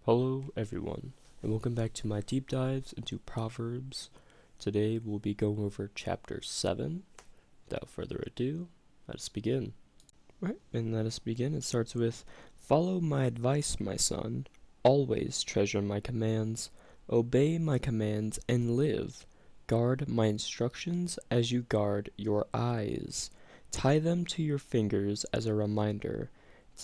Hello everyone, and welcome back to my deep dives into Proverbs. Today we'll be going over chapter 7. Without further ado, let us begin. It starts with, "Follow my advice, my son. Always treasure my commands. Obey my commands and live. Guard my instructions as you guard your eyes. Tie them to your fingers as a reminder.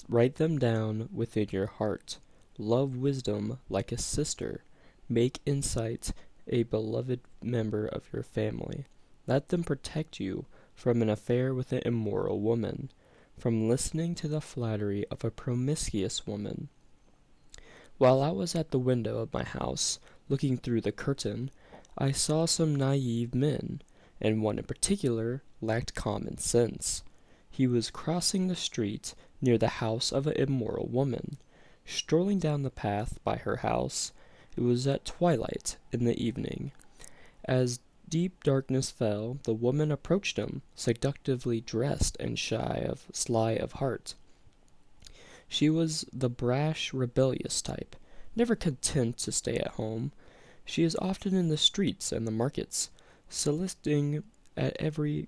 Write them down within your heart. Love wisdom like a sister. Make insight a beloved member of your family. Let them protect you from an affair with an immoral woman, from listening to the flattery of a promiscuous woman." While I was at the window of my house, looking through the curtain, I saw some naive men, and one in particular lacked common sense. He was crossing the street near the house of an immoral woman. Strolling down the path by her house, it was at twilight in the evening. As deep darkness fell, the woman approached him, seductively dressed and sly of heart. She was the brash, rebellious type, never content to stay at home. She is often in the streets and the markets, soliciting at every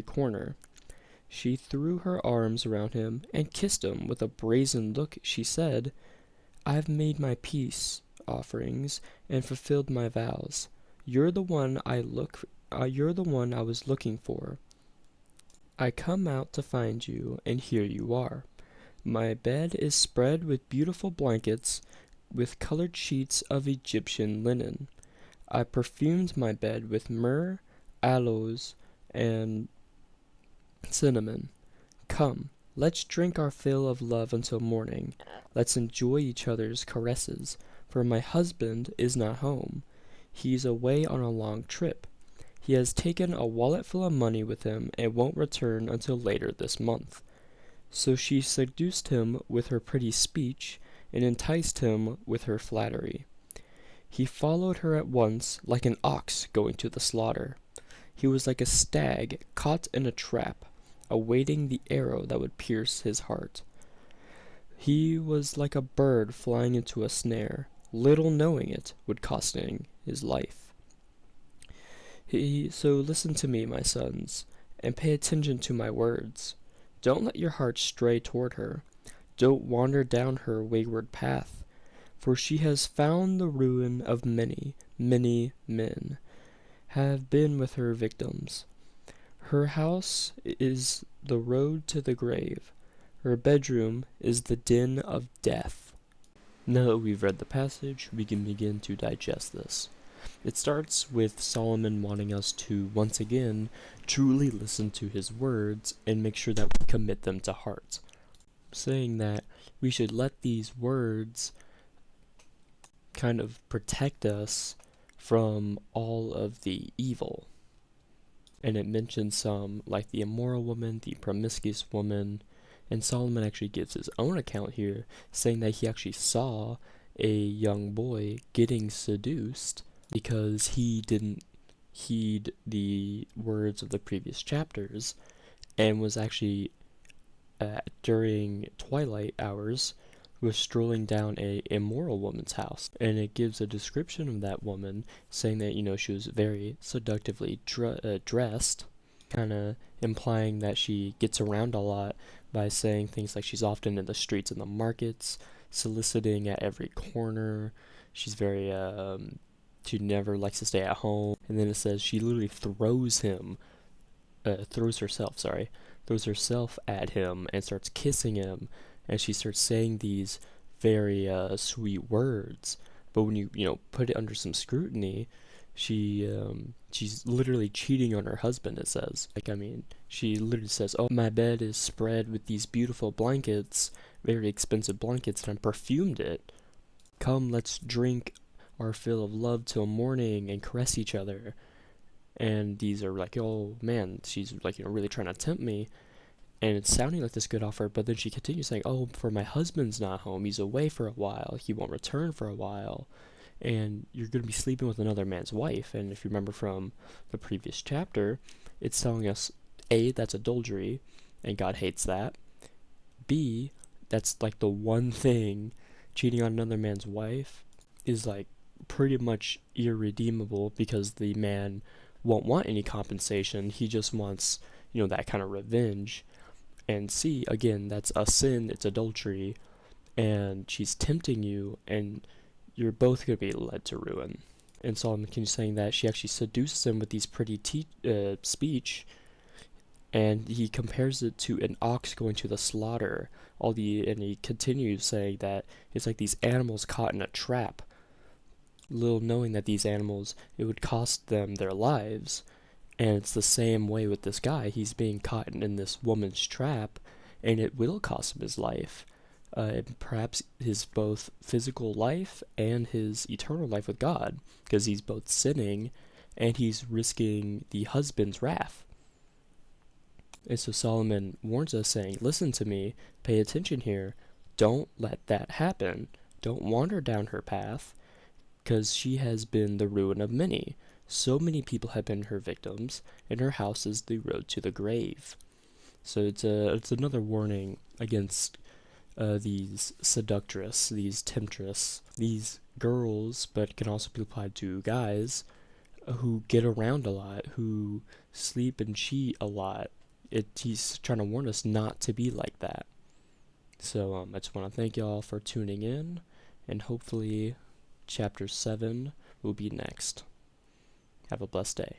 corner. She threw her arms around him and kissed him. With a brazen look she said, "I've made my peace offerings and fulfilled my vows. You're the one I was looking for. I come out to find you, and here you are. My bed is spread with beautiful blankets, with colored sheets of Egyptian linen. I perfumed my bed with myrrh, aloes, and cinnamon. Come, let's drink our fill of love until morning. Let's enjoy each other's caresses, for my husband is not home. He's away on a long trip. He has taken a wallet full of money with him and won't return until later this month." So she seduced him with her pretty speech and enticed him with her flattery. He followed her at once like an ox going to the slaughter. He was like a stag caught in a trap, awaiting the arrow that would pierce his heart. He was like a bird flying into a snare, little knowing it would cost him his life. So listen to me, my sons, and pay attention to my words. Don't let your heart stray toward her. Don't wander down her wayward path, for she has found the ruin of many, many men have been with her victims. Her house is the road to the grave. Her bedroom is the den of death. Now that we've read the passage, we can begin to digest this. It starts with Solomon wanting us to, once again, truly listen to his words and make sure that we commit them to heart. Saying that we should let these words kind of protect us from all of the evil. And it mentions some, like the immoral woman, the promiscuous woman, and Solomon actually gives his own account here, saying that he actually saw a young boy getting seduced because he didn't heed the words of the previous chapters, and was actually, during twilight hours, was strolling down a immoral woman's house. And it gives a description of that woman, saying that, she was very seductively dressed, kind of implying that she gets around a lot by saying things like she's often in the streets and the markets, soliciting at every corner. She's very, she never likes to stay at home. And then it says she literally throws herself at him and starts kissing him, and she starts saying these very sweet words. But when you put it under some scrutiny, she's literally cheating on her husband. It says, she literally says, "Oh, my bed is spread with these beautiful blankets, very expensive blankets, and I perfumed it. Come, let's drink our fill of love till morning and caress each other." And these are like, oh man, she's like, really trying to tempt me. And it's sounding like this good offer, but then she continues saying, "Oh, for my husband's not home. He's away for a while. He won't return for a while. And you're going to be sleeping with another man's wife." And if you remember from the previous chapter, it's telling us, A, that's adultery, and God hates that. B, that's like the one thing cheating on another man's wife is like pretty much irredeemable, because the man won't want any compensation. He just wants, that kind of revenge. And see, again, that's a sin, it's adultery, and she's tempting you, and you're both going to be led to ruin. And Solomon continues saying that she actually seduces him with these pretty speech, and he compares it to an ox going to the slaughter. And he continues saying that it's like these animals caught in a trap, little knowing that these animals, it would cost them their lives. And it's the same way with this guy. He's being caught in this woman's trap, and it will cost him his life. And perhaps his both physical life and his eternal life with God, because he's both sinning and he's risking the husband's wrath. And so Solomon warns us, saying, listen to me, pay attention here, don't let that happen. Don't wander down her path, because she has been the ruin of many. So many people have been her victims, and her house is the road to the grave. So it's another warning against these seductress, these temptress, these girls, but can also be applied to guys who get around a lot, who sleep and cheat a lot. He's trying to warn us not to be like that. So I just want to thank y'all for tuning in, and hopefully Chapter 7 will be next. Have a blessed day.